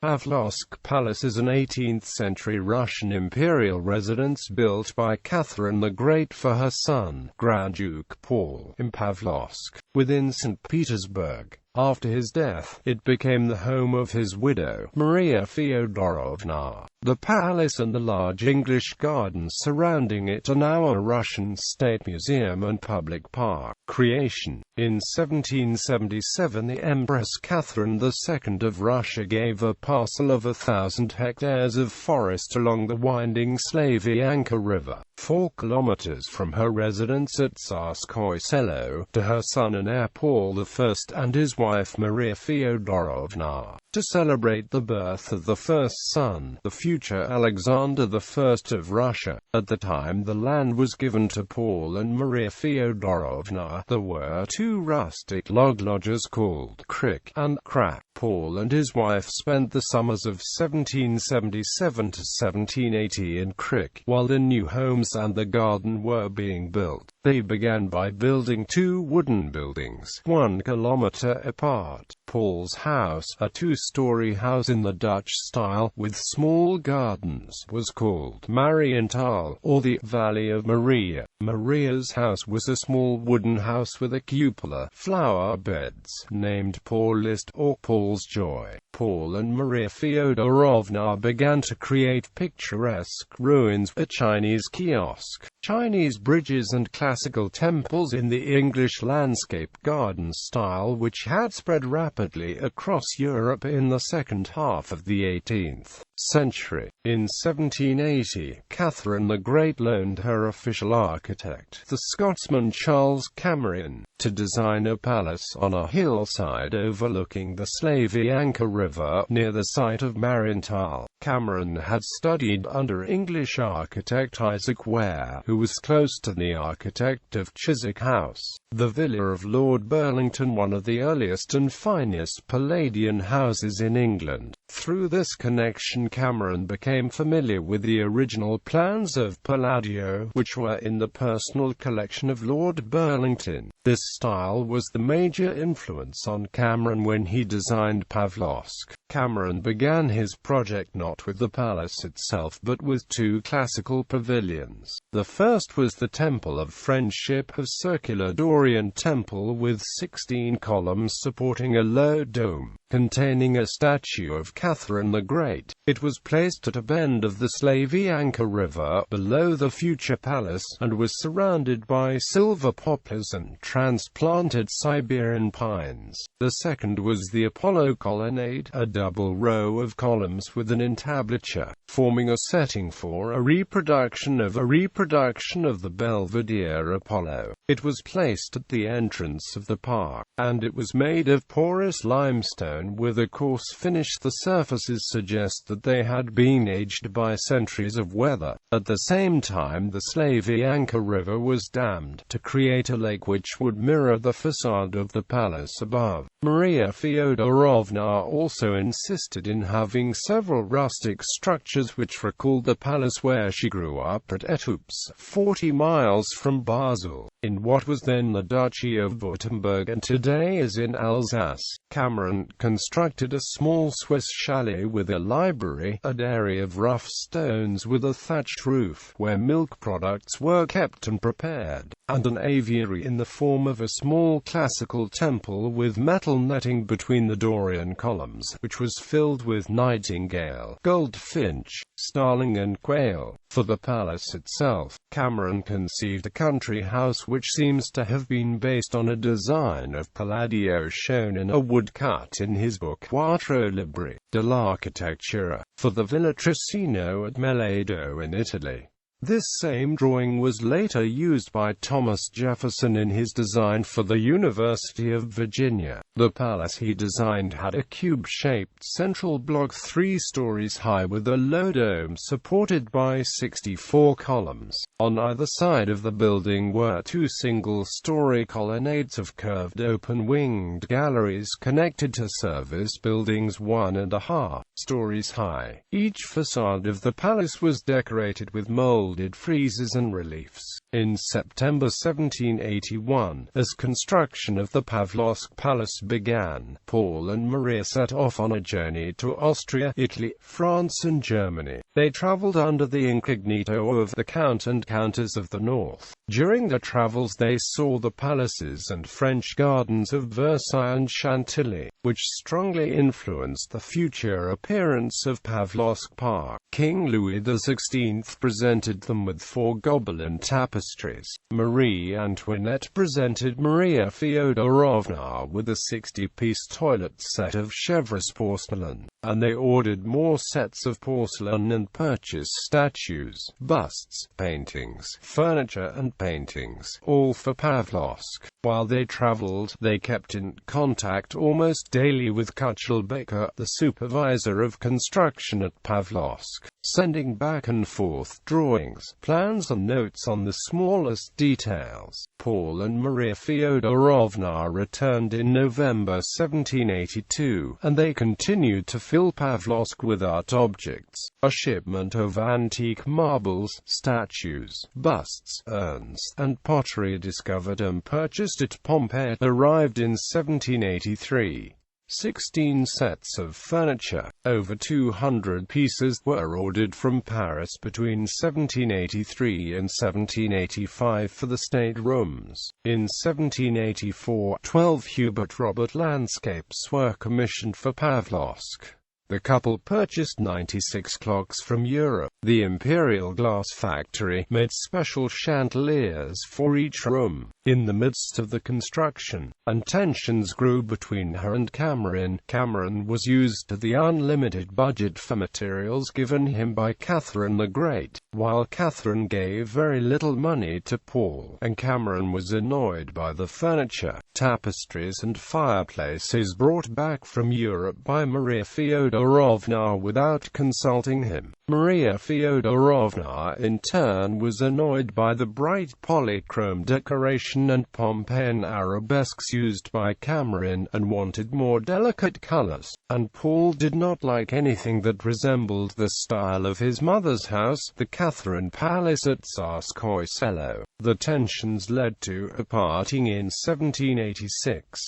Pavlovsk Palace is an 18th-century Russian imperial residence built by Catherine the Great for her son, Grand Duke Paul, in Pavlovsk, within St. Petersburg. After his death, it became the home of his widow, Maria Feodorovna. The palace and the large English gardens surrounding it are now a Russian state museum and public park. Creation. In 1777, the Empress Catherine II of Russia gave a parcel of 1,000 hectares of forest along the winding Slavianka River, 4 kilometers from her residence at Tsarskoye Selo, to her son and heir Paul I and his wife Maria Feodorovna. To celebrate the birth of the first son, the future Alexander I of Russia. At the time the land was given to Paul and Maria Feodorovna, there were 2 rustic log lodges called Crick and Crack. Paul and his wife spent the summers of 1777 to 1780 in Crick, while the new homes and the garden were being built. They began by building 2 wooden buildings, 1 kilometer apart. Paul's house, a 2-story house in the Dutch style, with small gardens, was called Marienthal, or the Valley of Maria. Maria's house was a small wooden house with a cupola, flower beds, named Paulist, or Paul's Joy. Paul and Maria Feodorovna began to create picturesque ruins, a Chinese kiosk, Chinese bridges and classical temples in the English landscape garden style, which had spread rapidly across Europe in the second half of the 18th century. In 1780, Catherine the Great loaned her official architect, the Scotsman Charles Cameron, to design a palace on a hillside overlooking the Slavianka River, near the site of Marienthal. Cameron had studied under English architect Isaac Ware, who was close to the architect of Chiswick House, the villa of Lord Burlington, one of the earliest and finest Palladian houses in England. Through this connection, Cameron became familiar with the original plans of Palladio, which were in the personal collection of Lord Burlington. This style was the major influence on Cameron when he designed Pavlovsk. Cameron began his project not with the palace itself but with 2 classical pavilions. The first was the Temple of Friendship, a circular Dorian temple with 16 columns supporting a low dome, containing a statue of Catherine the Great. It was placed at a bend of the Slavianka River, below the future palace, and was surrounded by silver poplars and transplanted Siberian pines. The second was the Apollo Colonnade, a double row of columns with an entablature, forming a setting for a reproduction of the Belvedere Apollo. It was placed at the entrance of the park, and it was made of porous limestone with a coarse finish. The surfaces suggest that they had been aged by centuries of weather. At the same time, the Slavianka River was dammed to create a lake which would mirror the facade of the palace above. Maria Feodorovna also insisted in having several rustic structures which recalled the palace where she grew up at Etoups, 40 miles from Basel, in what was then the Duchy of Württemberg and today is in Alsace. Cameron constructed a small Swiss chalet with a library, a dairy of rough stones with a thatched roof, where milk products were kept and prepared, and an aviary in the form of a small classical temple with metal netting between the Dorian columns, which was filled with nightingale, goldfinch, starling and quail. For the palace itself, Cameron conceived a country house which seems to have been based on a design of Palladio shown in a woodcut in his book Quattro Libri dell'Architettura, for the Villa Tricino at Meledo in Italy. This same drawing was later used by Thomas Jefferson in his design for the University of Virginia. The palace he designed had a cube-shaped central block 3 stories high with a low dome supported by 64 columns. On either side of the building were 2 single-story colonnades of curved open-winged galleries connected to service buildings 1.5 stories high. Each facade of the palace was decorated with mold gilded friezes and reliefs. In September 1781, as construction of the Pavlovsk Palace began, Paul and Maria set off on a journey to Austria, Italy, France and Germany. They traveled under the incognito of the Count and Countess of the North. During their travels they saw the palaces and French gardens of Versailles and Chantilly, which strongly influenced the future appearance of Pavlovsk Park. King Louis XVI presented them with 4 Gobelin tapestries. Marie Antoinette presented Maria Feodorovna with a 60-piece toilet set of Chevreuse porcelain, and they ordered more sets of porcelain and purchased statues, busts, paintings, furniture and paintings, all for Pavlovsk. While they traveled, they kept in contact almost daily with Kuchelbaker, the supervisor of construction at Pavlovsk, sending back and forth drawings, plans and notes on the smallest details. Paul and Maria Feodorovna returned in November 1782, and they continued to fill Pavlovsk with art objects. A shipment of antique marbles, statues, busts, urns, and pottery discovered and purchased at Pompeii arrived in 1783. 16 sets of furniture, over 200 pieces, were ordered from Paris between 1783 and 1785 for the state rooms. In 1784, 12 Hubert Robert landscapes were commissioned for Pavlovsk. The couple purchased 96 clocks from Europe. The Imperial glass factory made special chandeliers for each room. In the midst of the construction, and tensions grew between her and Cameron. Cameron was used to the unlimited budget for materials given him by Catherine the Great, while Catherine gave very little money to Paul, and Cameron was annoyed by the furniture, tapestries and fireplaces brought back from Europe by Maria Feodorovna without consulting him. Maria Feodorovna in turn was annoyed by the bright polychrome decoration and Pompeian arabesques used by Cameron, and wanted more delicate colors, and Paul did not like anything that resembled the style of his mother's house, the Catherine Palace at Tsarskoye Selo. The tensions led to a parting in 1786.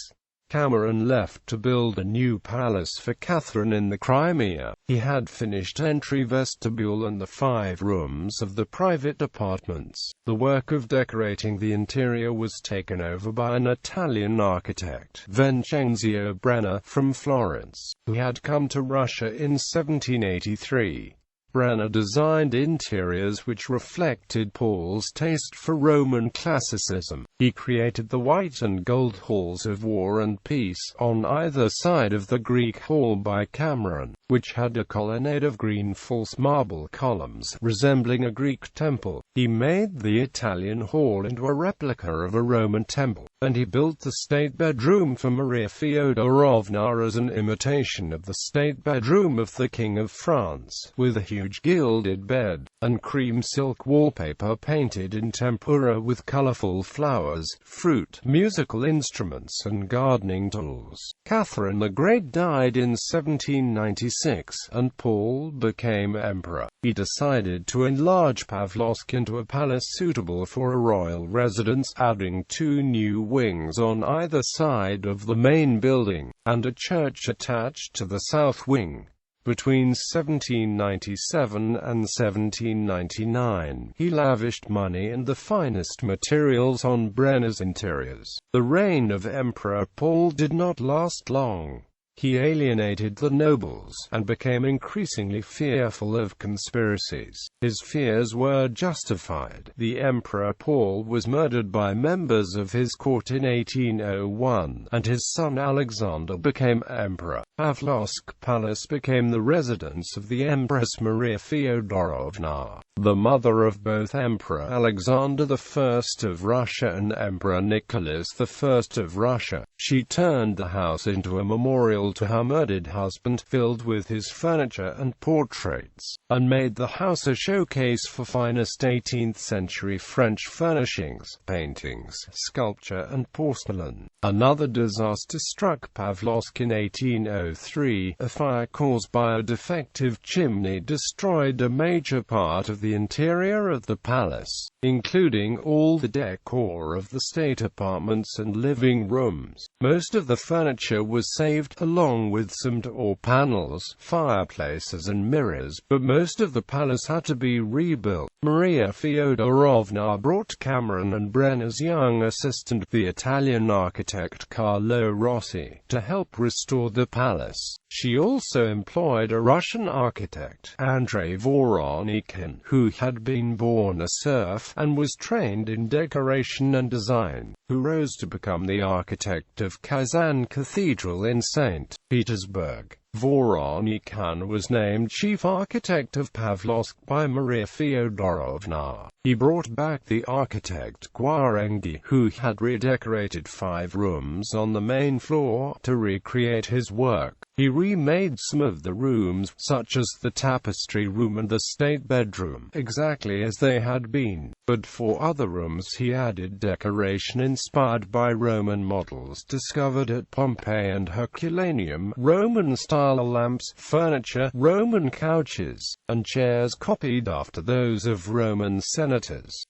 Cameron left to build a new palace for Catherine in the Crimea. He had finished entry vestibule and the 5 rooms of the private apartments. The work of decorating the interior was taken over by an Italian architect, Vincenzo Brenner, from Florence, who had come to Russia in 1783. Brenner designed interiors which reflected Paul's taste for Roman classicism. He created the white and gold halls of War and Peace on either side of the Greek hall by Cameron, which had a colonnade of green false marble columns resembling a Greek temple. He made the Italian hall into a replica of a Roman temple, and he built the state bedroom for Maria Feodorovna as an imitation of the state bedroom of the King of France, with a huge gilded bed, and cream silk wallpaper painted in tempera with colorful flowers, fruit, musical instruments and gardening tools. Catherine the Great died in 1796, and Paul became emperor. He decided to enlarge Pavlovsk into a palace suitable for a royal residence, adding 2 new wings on either side of the main building, and a church attached to the south wing. Between 1797 and 1799, he lavished money and the finest materials on Brenner's interiors. The reign of Emperor Paul did not last long. He alienated the nobles, and became increasingly fearful of conspiracies. His fears were justified. The Emperor Paul was murdered by members of his court in 1801, and his son Alexander became emperor. Pavlovsk Palace became the residence of the Empress Maria Feodorovna, the mother of both Emperor Alexander I of Russia and Emperor Nicholas I of Russia. She turned the house into a memorial to her murdered husband, filled with his furniture and portraits, and made the house a showcase for finest 18th-century French furnishings, paintings, sculpture and porcelain. Another disaster struck Pavlovsk in 1803. A fire caused by a defective chimney destroyed a major part of the interior of the palace, including all the decor of the state apartments and living rooms. Most of the furniture was saved, along with some door panels, fireplaces and mirrors, but most of the palace had to be rebuilt. Maria Feodorovna brought Cameron and Brenner's young assistant, the Italian architect Carlo Rossi, to help restore the palace. She also employed a Russian architect, Andrei Voronin, who had been born a serf and was trained in decoration and design, who rose to become the architect of Kazan Cathedral in St. Petersburg. Voronin was named chief architect of Pavlovsk by Maria Feodorovna. He brought back the architect Guarengi, who had redecorated 5 rooms on the main floor, to recreate his work. He remade some of the rooms, such as the tapestry room and the state bedroom, exactly as they had been, but for other rooms he added decoration inspired by Roman models discovered at Pompeii and Herculaneum, Roman-style lamps, furniture, Roman couches, and chairs copied after those of Roman senators.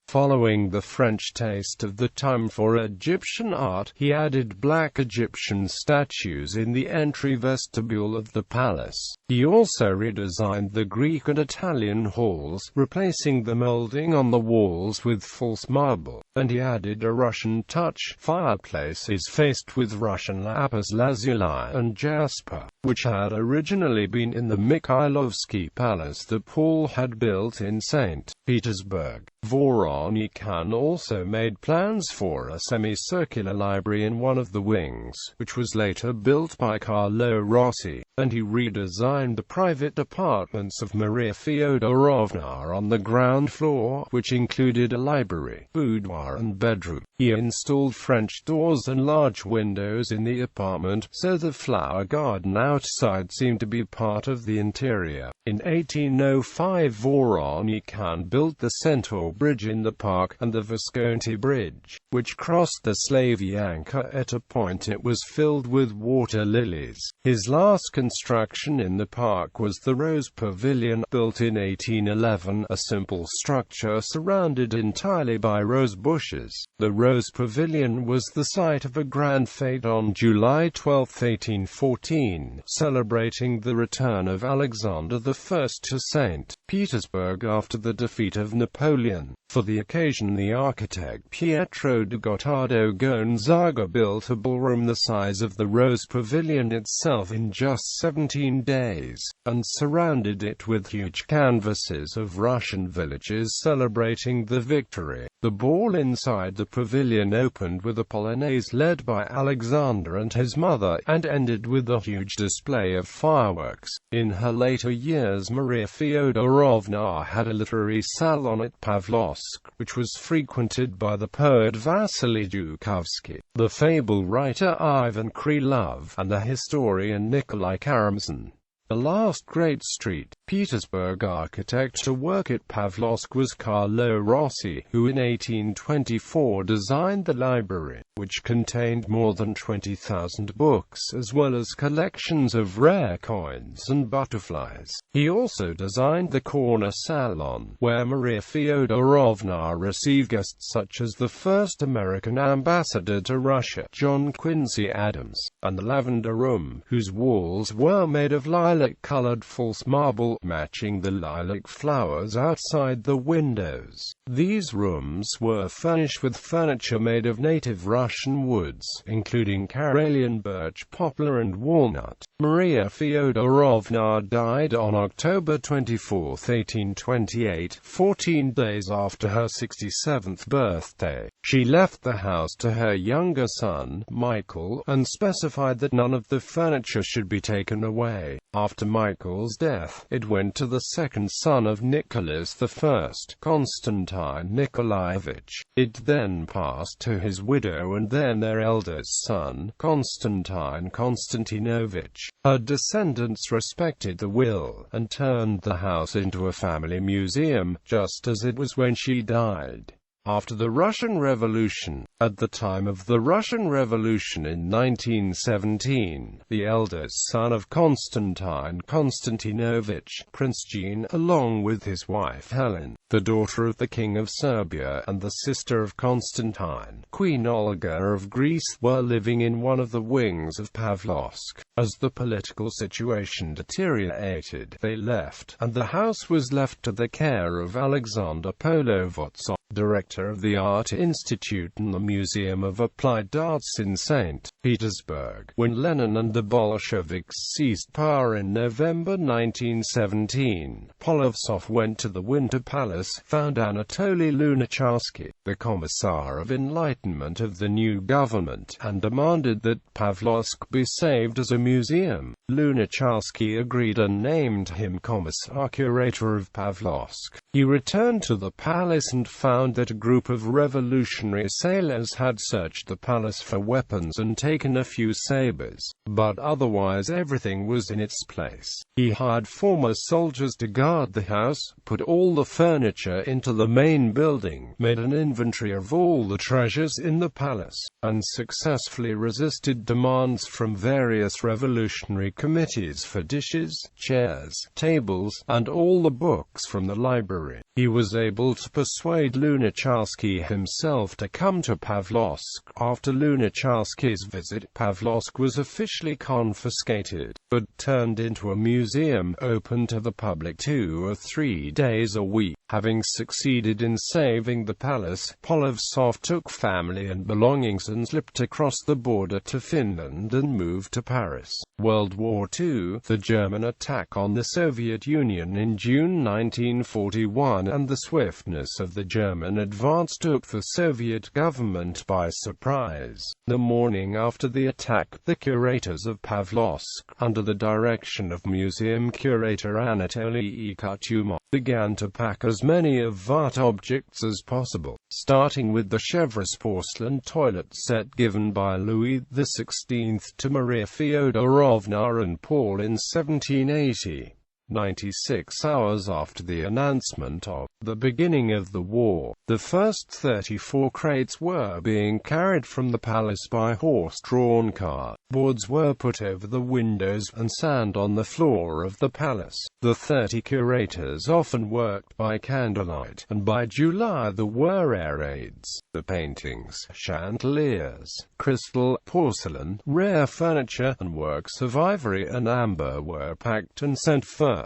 Following the French taste of the time for Egyptian art, he added black Egyptian statues in the entry vestibule of the palace. He also redesigned the Greek and Italian halls, replacing the molding on the walls with false marble, and he added a Russian touch. Fireplaces faced with Russian lapis lazuli and jasper, which had originally been in the Mikhailovsky Palace that Paul had built in St. Petersburg. Voronin also made plans for a semicircular library in one of the wings, which was later built by Carlo Rossi, and he redesigned the private apartments of Maria Feodorovna on the ground floor, which included a library, boudoir and bedroom. He installed French doors and large windows in the apartment, so the flower garden outside seemed to be part of the interior. In 1805 Voronin built the Centaur Bridge in the park, and the Visconti Bridge, which crossed the Slavyanka. At a point it was filled with water lilies. His last construction in the park was the Rose Pavilion, built in 1811, a simple structure surrounded entirely by rose bushes. The Rose Pavilion was the site of a grand fete on July 12, 1814, celebrating the return of Alexander I to St. Petersburg after the defeat of Napoleon. For the occasion, the architect Pietro de Gottardo Gonzaga built a ballroom the size of the Rose Pavilion itself in just 17 days, and surrounded it with huge canvases of Russian villages celebrating the victory. The ball inside the pavilion opened with a polonaise led by Alexander and his mother, and ended with a huge display of fireworks. In her later years, Maria Feodorovna had a literary salon at Pavlovsk, which was frequented by the poet Vasily Zhukovsky, the fable writer Ivan Krylov, and the historian Nikolai Karamzin. The last great St. Petersburg architect to work at Pavlovsk was Carlo Rossi, who in 1824 designed the library, which contained more than 20,000 books, as well as collections of rare coins and butterflies. He also designed the corner salon, where Maria Feodorovna received guests such as the first American ambassador to Russia, John Quincy Adams, and the lavender room, whose walls were made of lilac-colored false marble, matching the lilac flowers outside the windows. These rooms were furnished with furniture made of native Russian woods, including Karelian birch, poplar and walnut. Maria Feodorovna died on October 24, 1828, 14 days after her 67th birthday. She left the house to her younger son, Michael, and specified that none of the furniture should be taken away. After Michael's death, it went to the second son of Nicholas I, Konstantin Nikolaevich. It then passed to his widow and then their eldest son, Konstantin Konstantinovich. Her descendants respected the will, and turned the house into a family museum, just as it was when she died. After the Russian Revolution. At the time of the Russian Revolution in 1917, the eldest son of Constantine Konstantinovich, Prince Jean, along with his wife Helen, the daughter of the King of Serbia and the sister of Constantine, Queen Olga of Greece, were living in one of the wings of Pavlovsk. As the political situation deteriorated, they left, and the house was left to the care of Alexander Polovotsov, director of the Art Institute and the Museum of Applied Arts in St. Petersburg. When Lenin and the Bolsheviks seized power in November 1917, Polovotsov went to the Winter Palace, found Anatoly Lunacharsky, the Commissar of Enlightenment of the new government, and demanded that Pavlovsk be saved as a museum. Lunacharsky agreed and named him Commissar-Curator of Pavlovsk. He returned to the palace and found that a group of revolutionary sailors had searched the palace for weapons and taken a few sabers, but otherwise everything was in its place. He hired former soldiers to guard the house, put all the furniture into the main building, made an inventory of all the treasures in the palace, and successfully resisted demands from various revolutionary committees for dishes, chairs, tables, and all the books from the library. He was able to persuade Lunacharsky himself to come to Pavlovsk. After Lunacharsky's visit, Pavlovsk was officially confiscated, but turned into a museum open to the public 2 or 3 days a week. Having succeeded in saving the palace, Polovotsov took family and belongings and slipped across the border to Finland and moved to Paris. World War II, the German attack on the Soviet Union in June 1941 and the swiftness of the German advance took the Soviet government by surprise. The morning after the attack, the curators of Pavlovsk, under the direction of museum curator Anatoly Ikotumov, began to pack as many of art objects as possible, starting with the Chevreuse porcelain toilet set given by Louis XVI to Maria Feodorovna and Paul in 1780. 96 hours after the announcement of the beginning of the war, the first 34 crates were being carried from the palace by horse-drawn car. Boards were put over the windows, and sand on the floor of the palace. The 30 curators often worked by candlelight, and by July there were air aids. The paintings, chandeliers, crystal, porcelain, rare furniture, and works of ivory and amber were packed and sent first.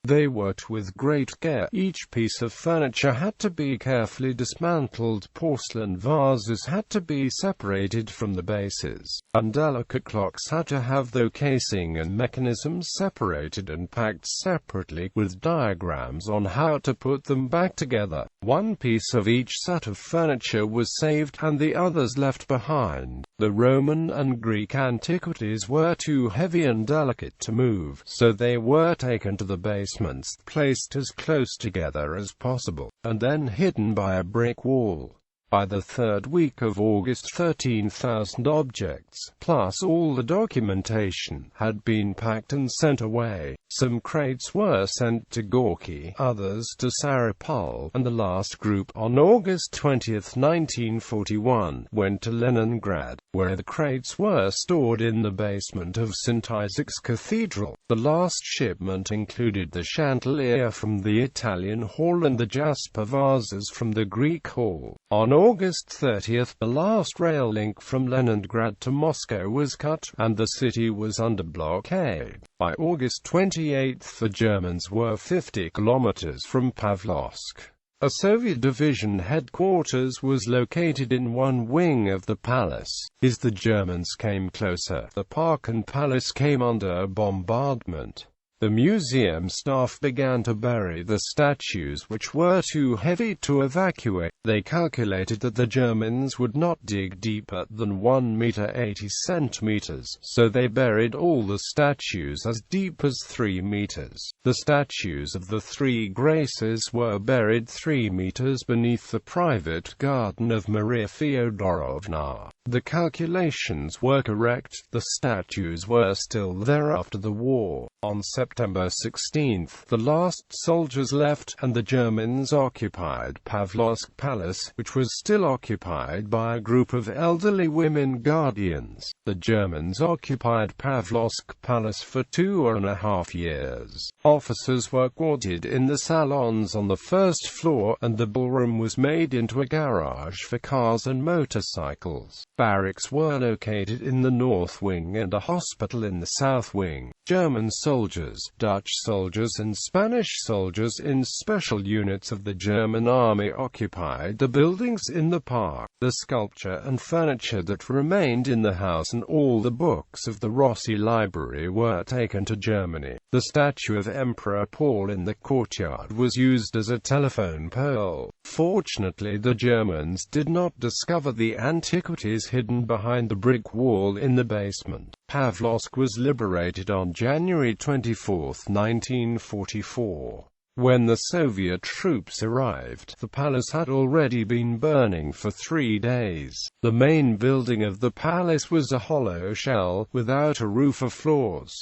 They worked with great care. Each piece of furniture had to be carefully dismantled. Porcelain vases had to be separated from the bases, and delicate clocks had to have their casing and mechanisms separated and packed separately, with diagrams on how to put them back together. One piece of each set of furniture was saved, and the others left behind. The Roman and Greek antiquities were too heavy and delicate to move, so they were taken to the basements, placed as close together as possible, and then hidden by a brick wall. By the third week of August, 13,000 objects, plus all the documentation, had been packed and sent away. Some crates were sent to Gorky, others to Sarapul, and the last group, on August 20, 1941, went to Leningrad, where the crates were stored in the basement of St. Isaac's Cathedral. The last shipment included the chandelier from the Italian hall and the jasper vases from the Greek hall. On August 30, the last rail link from Leningrad to Moscow was cut, and the city was under blockade. By August 28, the Germans were 50 kilometers from Pavlovsk. A Soviet division headquarters was located in one wing of the palace. As the Germans came closer, the park and palace came under bombardment. The museum staff began to bury the statues, which were too heavy to evacuate. They calculated that the Germans would not dig deeper than 1 meter 80 centimeters, so they buried all the statues as deep as 3 meters. The statues of the three Graces were buried 3 meters beneath the private garden of Maria Feodorovna. The calculations were correct. The statues were still there after the war. On September 16, the last soldiers left, and the Germans occupied Pavlovsk Palace, which was still occupied by a group of elderly women guardians. The Germans occupied Pavlovsk Palace for 2.5 years. Officers were quartered in the salons on the first floor, and the ballroom was made into a garage for cars and motorcycles. Barracks were located in the north wing and a hospital in the south wing. German soldiers, Dutch soldiers and Spanish soldiers in special units of the German army occupied the buildings in the park. The sculpture and furniture that remained in the house and all the books of the Rossi library were taken to Germany. The statue of Emperor Paul in the courtyard was used as a telephone pole. Fortunately, the Germans did not discover the antiquities hidden behind the brick wall in the basement. Pavlovsk was liberated on January 24, 1944. When the Soviet troops arrived, the palace had already been burning for 3 days. The main building of the palace was a hollow shell, without a roof or floors.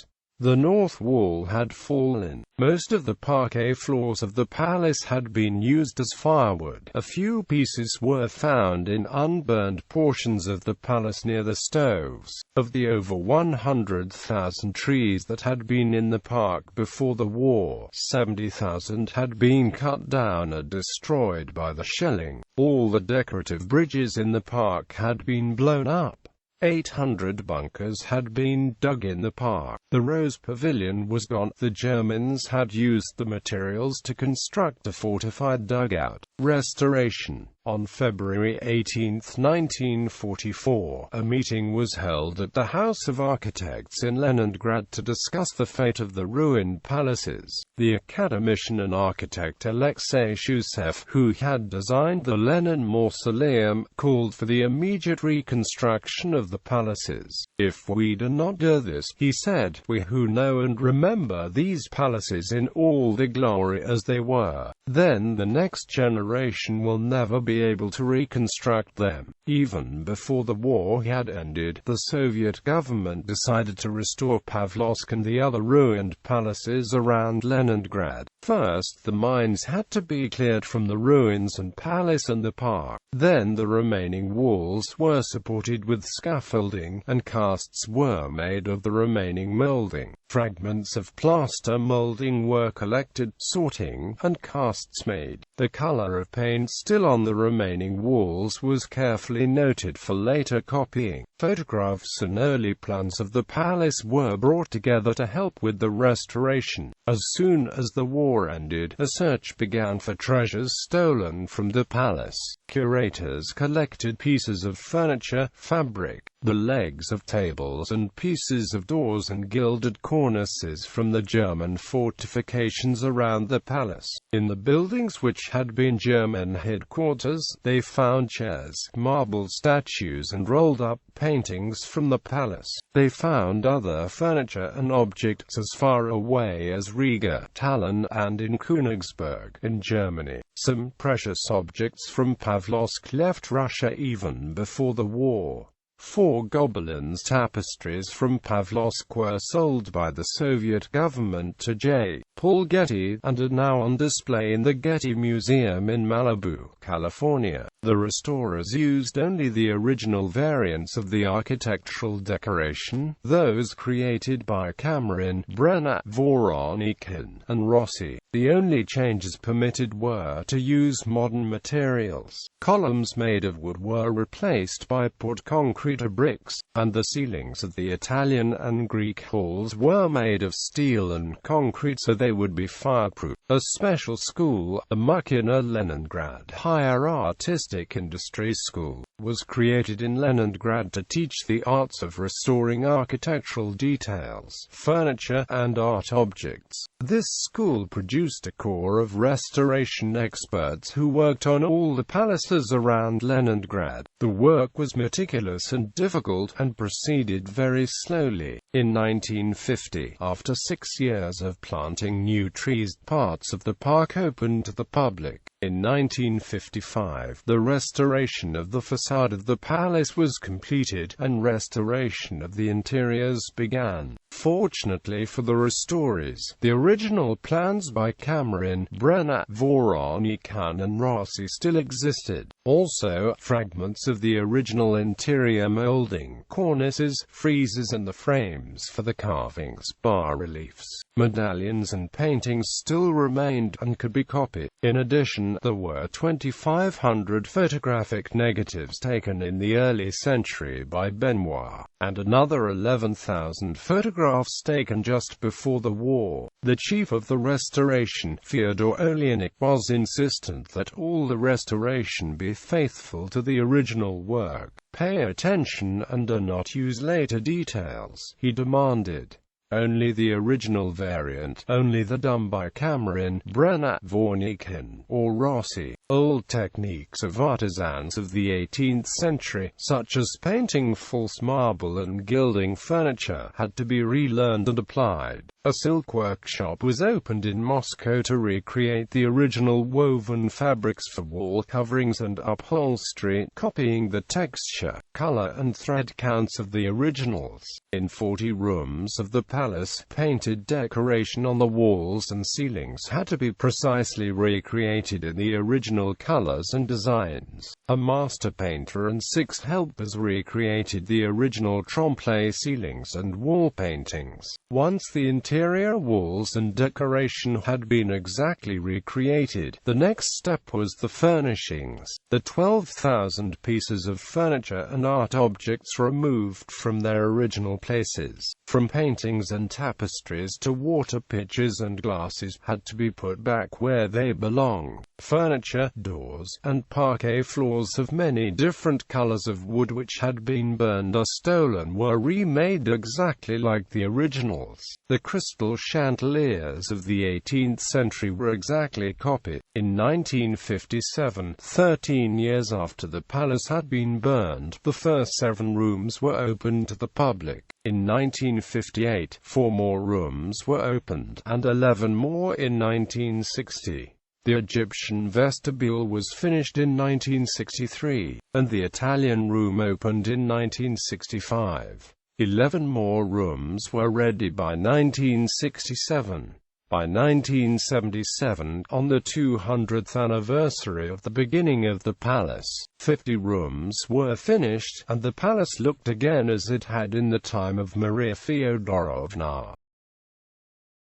The north wall had fallen. Most of the parquet floors of the palace had been used as firewood. A few pieces were found in unburned portions of the palace near the stoves. Of the over 100,000 trees that had been in the park before the war, 70,000 had been cut down or destroyed by the shelling. All the decorative bridges in the park had been blown up. 800 bunkers had been dug in the park. The Rose Pavilion was gone. The Germans had used the materials to construct a fortified dugout. Restoration. On February 18, 1944, a meeting was held at the House of Architects in Leningrad to discuss the fate of the ruined palaces. The academician and architect Alexei Shushev, who had designed the Lenin Mausoleum, called for the immediate reconstruction of the palaces. "If we do not do this," he said, "we who know and remember these palaces in all the glory as they were, then the next generation will never be able to reconstruct them." Even before the war had ended, the Soviet government decided to restore Pavlovsk and the other ruined palaces around Leningrad. First, the mines had to be cleared from the ruins and palace and the park. Then the remaining walls were supported with scaffolding, and casts were made of the remaining molding. Fragments of plaster molding were collected, sorting, and casts made. The color of paint still on the remaining walls was carefully noted for later copying. Photographs and early plans of the palace were brought together to help with the restoration. As soon as the war ended, a search began for treasures stolen from the palace. Curators collected pieces of furniture, fabric, the legs of tables and pieces of doors and gilded cornices from the German fortifications around the palace. In the buildings which had been German headquarters, they found chairs, marble statues and rolled-up paintings from the palace. They found other furniture and objects as far away as Riga, Tallinn, and in Königsberg, in Germany. Some precious objects from Pavlovsk left Russia even before the war. 4 Gobelins tapestries from Pavlovsk were sold by the Soviet government to J. Paul Getty, and are now on display in the Getty Museum in Malibu, California. The restorers used only the original variants of the architectural decoration, those created by Cameron, Brenner, Voronikin, and Rossi. The only changes permitted were to use modern materials. Columns made of wood were replaced by poured concrete or bricks, and the ceilings of the Italian and Greek halls were made of steel and concrete so they would be fireproof. A special school, the Machina Leningrad Higher Artistic Industry School, was created in Leningrad to teach the arts of restoring architectural details, furniture, and art objects. This school produced a corps of restoration experts who worked on all the palaces around Leningrad. The work was meticulous and difficult, and proceeded very slowly. In 1950, after 6 years of planting new trees, parts of the park opened to the public. In 1955, the restoration of the facade of the palace was completed, and restoration of the interiors began. Unfortunately for the restorers, the original plans by Cameron, Brenner, Voronikhin and Rossi still existed. Also, fragments of the original interior molding, cornices, friezes and the frames for the carvings, bas-reliefs, medallions and paintings still remained and could be copied. In addition, there were 2,500 photographic negatives taken in the early century by Benoit, and another 11,000 photographs taken just before the war. The chief of the restoration, Feodorovna, was insistent that all the restoration be faithful to the original work. Pay attention and do not use later details, he demanded. Only the original variant, only the done by Cameron, Brenner, Voronikhin, or Rossi. Old techniques of artisans of the 18th century, such as painting false marble and gilding furniture, had to be relearned and applied. A silk workshop was opened in Moscow to recreate the original woven fabrics for wall coverings and upholstery, copying the texture, color and thread counts of the originals. In 40 rooms of the palace, painted decoration on the walls and ceilings had to be precisely recreated in the original colors and designs. A master painter and 6 helpers recreated the original trompe-l'oeil ceilings and wall paintings. Once the interior walls and decoration had been exactly recreated, the next step was the furnishings. The 12,000 pieces of furniture and art objects removed from their original places, from paintings and tapestries to water pitchers and glasses, had to be put back where they belong. Furniture, doors, and parquet floors of many different colors of wood which had been burned or stolen were remade exactly like the originals. The crystal chandeliers of the 18th century were exactly copied. In 1957, 13 years after the palace had been burned, the first 7 rooms were opened to the public. In 1958, 4 more rooms were opened, and 11 more in 1960. The Egyptian vestibule was finished in 1963, and the Italian room opened in 1965. 11 more rooms were ready by 1967. By 1977, on the 200th anniversary of the beginning of the palace, 50 rooms were finished, and the palace looked again as it had in the time of Maria Feodorovna.